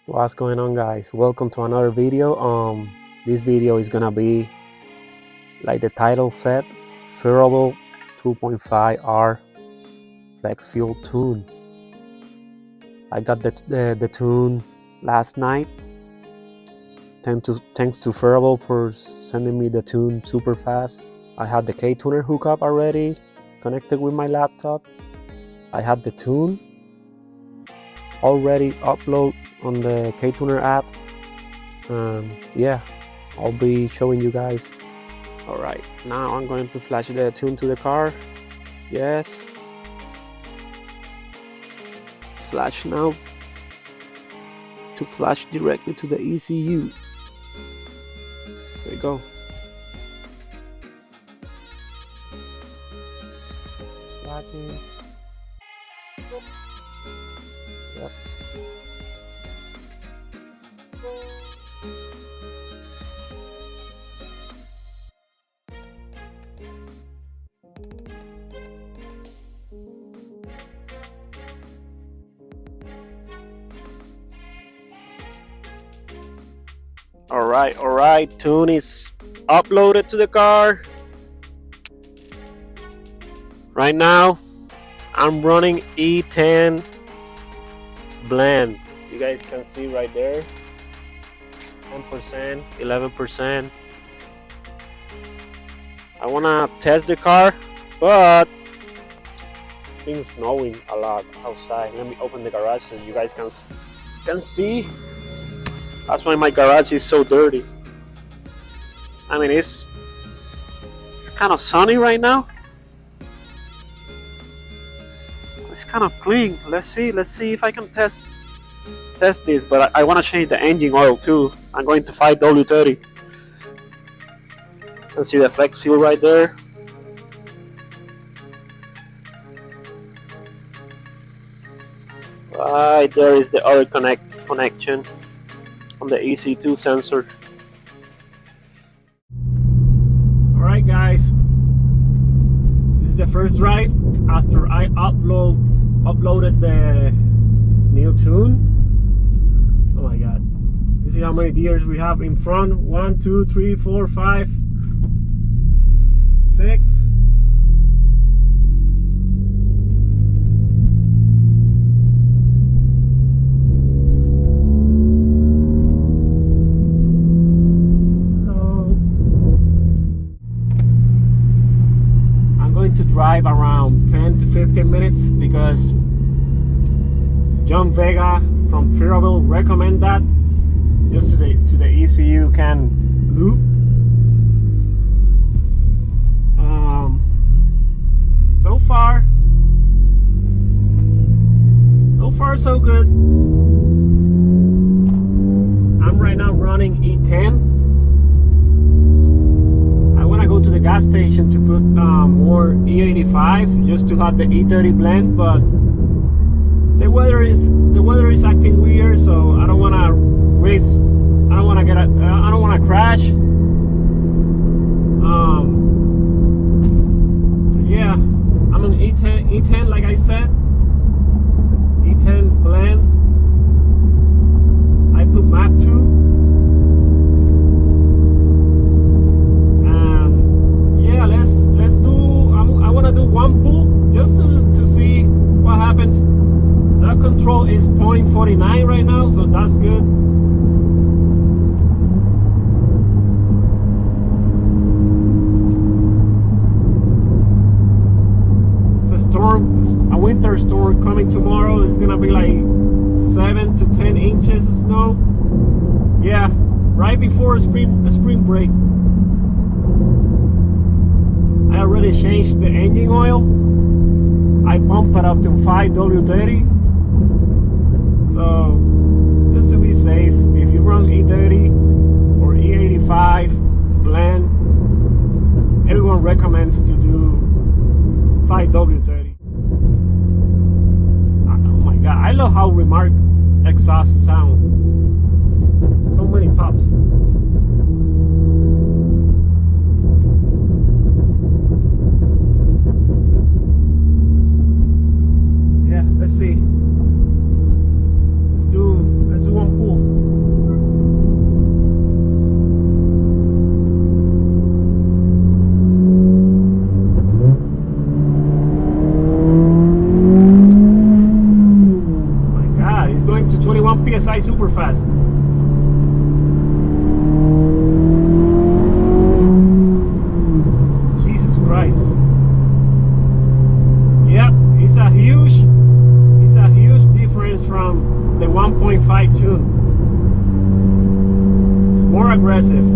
What's going on, guys? Welcome to another video. This video is gonna be, like the title said, Phearable 2.5R Flex Fuel tune. I got the tune last night. Thanks to Phearable for sending me the tune super fast. I had the Ktuner hookup already connected with my laptop. I had the tune already upload on the Ktuner app. Yeah, I'll be showing you guys. Alright, now I'm going to flash the tune to the car. Yes. Flash now. To flash directly to the ECU. There you go. Flashing. Yep. Alright, tune is uploaded to the car. Right now, I'm running E10 blend. You guys can see right there, 10%, 11%. I wanna test the car, but it's been snowing a lot outside. Let me open the garage so you guys can see. That's why my garage is so dirty. I mean, it's kind of sunny right now. It's kind of clean. Let's see if I can test this. But I want to change the engine oil too. I'm going to 5W30. You can see the flex fuel right there. Right there is the other connection on the EC2 sensor. Alright guys, this is the first drive after I uploaded the new tune. Oh my god, this is how many gears we have in front. 1, 2, 3, 4, 5, 6. To drive around 10 to 15 minutes because John Vega from Phearable recommend that just to the ECU can loop. So far so good. I'm right now running E10. Go to the gas station to put more E85 just to have the E30 blend, but the weather is acting weird, so I don't want to race. I don't want to crash. Yeah, I'm an E10 like I said, E10 blend. I put map 2. I want to do one pull just to see what happens. That control is 0.49 right now, so that's good. It's a winter storm coming tomorrow. It's gonna be like 7 to 10 inches of snow. Yeah, right before spring break. I already changed the engine oil. I pump it up to 5W30. So just to be safe, if you run E30 or E85 blend, everyone recommends to do 5W30. Oh my god, I love how Remark Exhaust sound. So many pops. Let's see. Let's do one pull. going to 21 psi super fast. Jesus Christ. Yep, it's a huge difference from the 1.5 tune. It's more aggressive.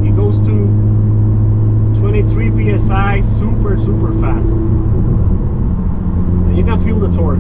It goes to 23 psi super fast. And you can feel the torque.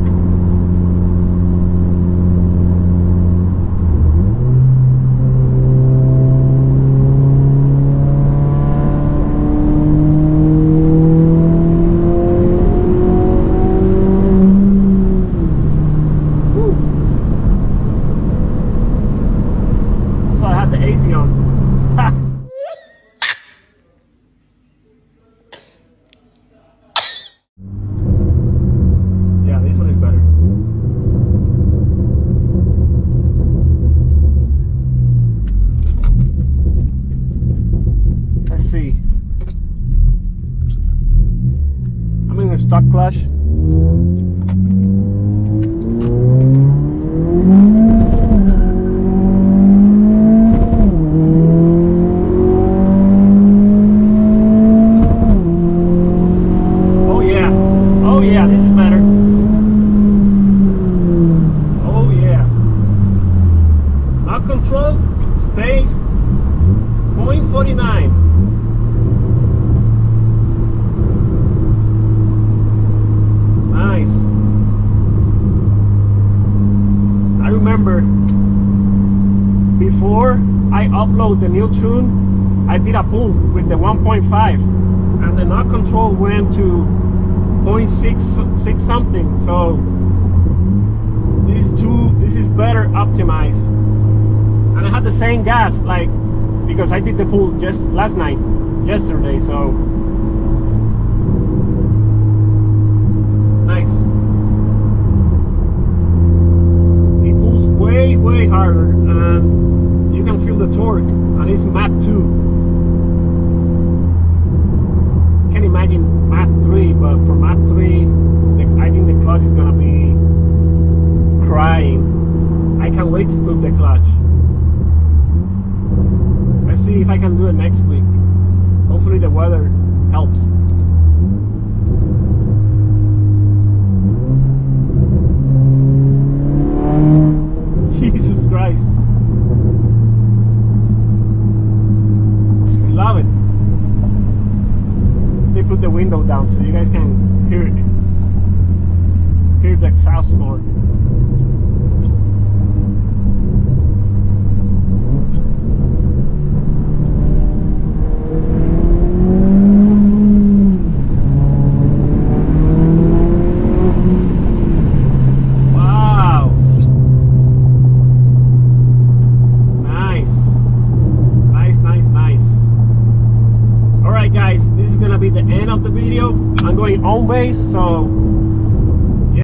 Stock clutch. Oh yeah, this is better. Oh yeah. Knock control stays 0.49. Remember, before I upload the new tune, I did a pull with the 1.5 and the knock control went to 0.6 something. So this is better optimized, and I had the same gas, like, because I did the pull just yesterday, so nice. Way harder, and you can feel the torque, and it's map 2. Can't imagine map 3, but for map 3 I think the clutch is gonna be crying. I can't wait to put the clutch. Let's see if I can do it next week. Hopefully the weather helps. Jesus Christ. I love it. They put the window down so you guys can hear the exhaust more. Guys, this is gonna be the end of the video. I'm going home base, so